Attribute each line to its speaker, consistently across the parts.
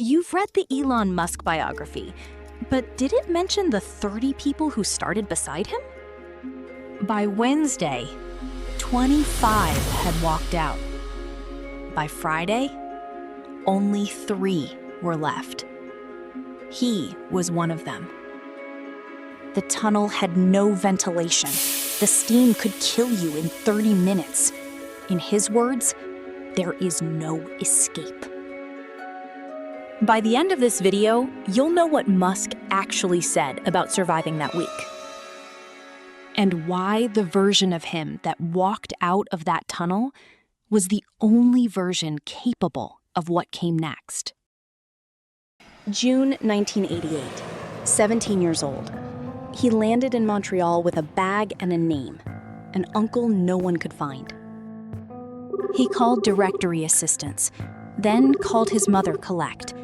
Speaker 1: You've read the Elon Musk biography, but did it mention the 30 people who started beside him? By Wednesday, 25 had walked out. By Friday, only 3 were left. He was one of them. The tunnel had no ventilation. The steam could kill you in 30 minutes. In his words, there is no escape. By the end of this video, you'll know what Musk actually said about surviving that week, and why the version of him that walked out of that tunnel was the only version capable of what came next. June 1988, 17 years old. He landed in Montreal with a bag and a name, an uncle no one could find. He called directory assistants, then called his mother collect.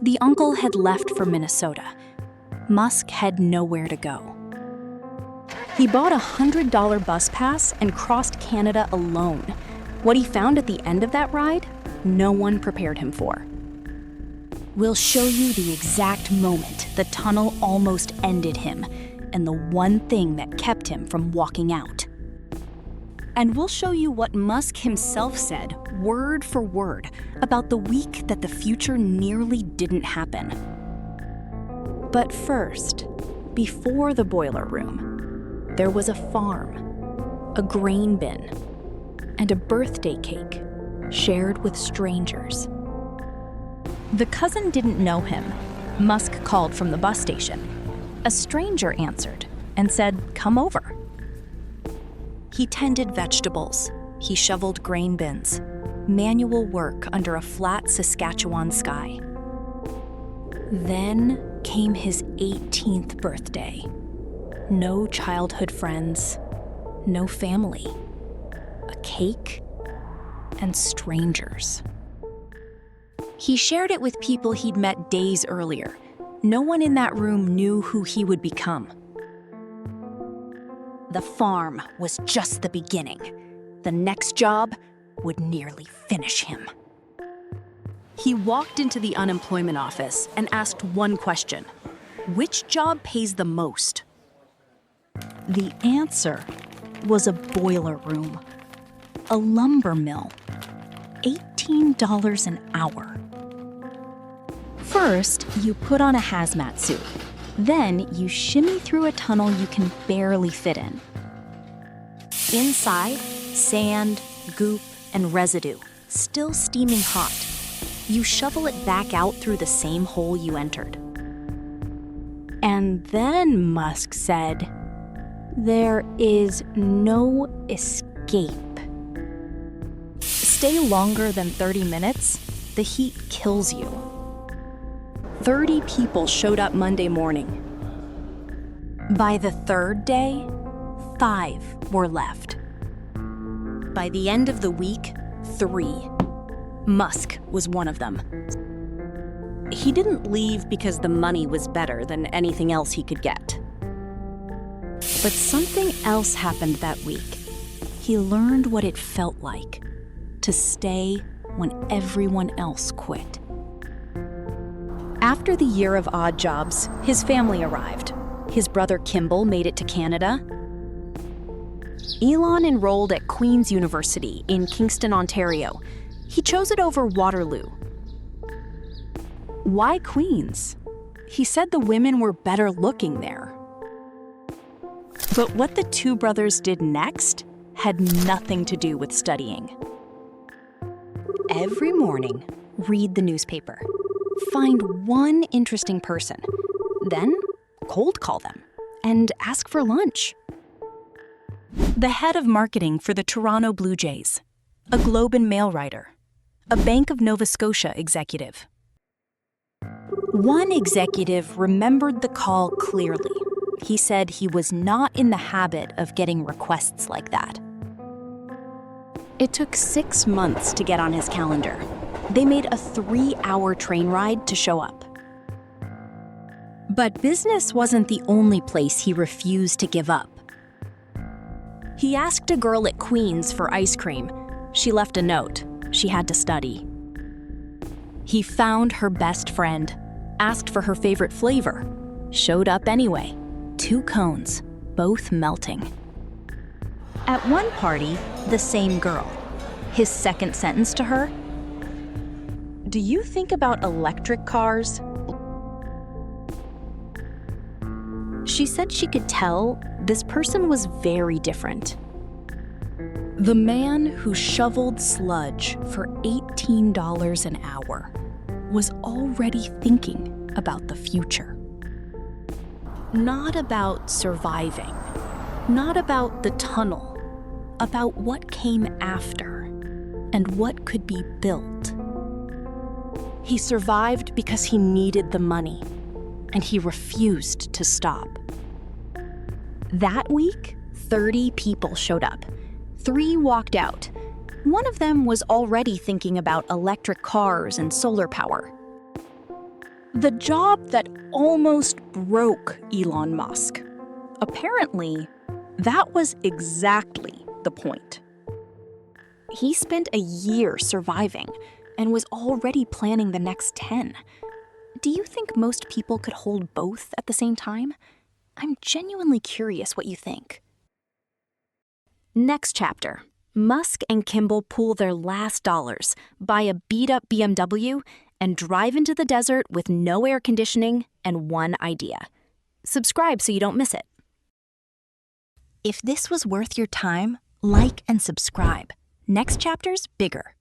Speaker 1: The uncle had left for Minnesota. Musk had nowhere to go. He bought a $100 bus pass and crossed Canada alone. What he found at the end of that ride, no one prepared him for. We'll show you the exact moment the tunnel almost ended him, and the one thing that kept him from walking out. And we'll show you what Musk himself said, word for word, about the week that the future nearly didn't happen. But first, before the boiler room, there was a farm, a grain bin, and a birthday cake shared with strangers. The cousin didn't know him. Musk called from the bus station. A stranger answered and said, "Come over." He tended vegetables. He shoveled grain bins. Manual work under a flat Saskatchewan sky. Then came his 18th birthday. No childhood friends, no family, a cake, and strangers. He shared it with people he'd met days earlier. No one in that room knew who he would become. The farm was just the beginning. The next job would nearly finish him. He walked into the unemployment office and asked one question: which job pays the most? The answer was a boiler room, a lumber mill, $18 an hour. First, you put on a hazmat suit. Then you shimmy through a tunnel you can barely fit in. Inside, sand, goop, and residue, still steaming hot. You shovel it back out through the same hole you entered. And then Musk said, "There is no escape." Stay longer than 30 minutes, the heat kills you. 30 people showed up Monday morning. By the third day, 5 were left. By the end of the week, 3. Musk was one of them. He didn't leave because the money was better than anything else he could get. But something else happened that week. He learned what it felt like to stay when everyone else quit. After the year of odd jobs, his family arrived. His brother Kimball made it to Canada. Elon enrolled at Queen's University in Kingston, Ontario. He chose it over Waterloo. Why Queen's? He said the women were better looking there. But what the two brothers did next had nothing to do with studying. Every morning, read the newspaper. Find one interesting person, then cold call them and ask for lunch. The head of marketing for the Toronto Blue Jays, a Globe and Mail writer, a Bank of Nova Scotia executive. One executive remembered the call clearly. He said he was not in the habit of getting requests like that. It took 6 months to get on his calendar. They made a 3-hour train ride to show up. But business wasn't the only place he refused to give up. He asked a girl at Queen's for ice cream. She left a note. She had to study. He found her best friend, asked for her favorite flavor, showed up anyway. 2 cones, both melting. At one party, the same girl. His second sentence to her: "Do you think about electric cars?" She said she could tell this person was very different. The man who shoveled sludge for $18 an hour was already thinking about the future. Not about surviving, not about the tunnel, about what came after and what could be built. He survived because he needed the money, and he refused to stop. That week, 30 people showed up. 3 walked out. One of them was already thinking about electric cars and solar power. The job that almost broke Elon Musk. Apparently, that was exactly the point. He spent a year surviving and was already planning the next 10. Do you think most people could hold both at the same time? I'm genuinely curious what you think. Next chapter. Musk and Kimball pool their last dollars, buy a beat-up BMW, and drive into the desert with no air conditioning and one idea. Subscribe so you don't miss it. If this was worth your time, like and subscribe. Next chapter's bigger.